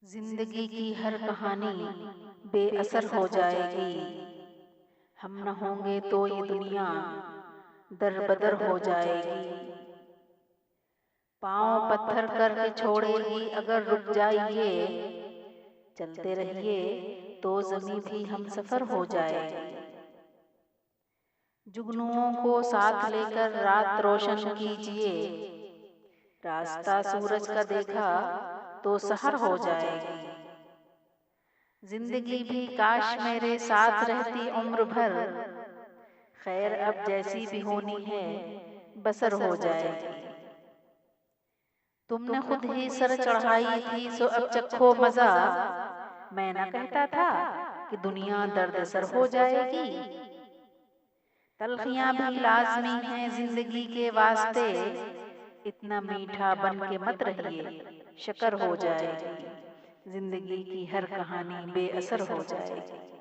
जिंदगी की हर कहानी बेअसर हो जाएगी। हम न होंगे तो ये दुनिया दर बदर हो जाएगी। पाँव पत्थर करके छोड़ेगी अगर रुक जाइए। चलते रहिए तो जमीन भी हम सफर हो जाएगी। जुगनुओं को साथ लेकर रात रोशन कीजिए। रास्ता सूरज का देखा तो सहर हो जाएगी। जिंदगी भी काश मेरे साथ रहती उम्र भर। खैर अब जैसी भी होनी है बसर हो जाएगी। तुमने खुद ही सर चढ़ाई थी सो अब चखो मजा। मैं न कहता था कि दुनिया दर्द सर हो जाएगी। तलखियां भी लाजमी हैं जिंदगी के वास्ते। इतना मीठा बन के मत रहिए शकर हो जाएगी। जिंदगी की हर कहानी बेअसर हो जाएगी।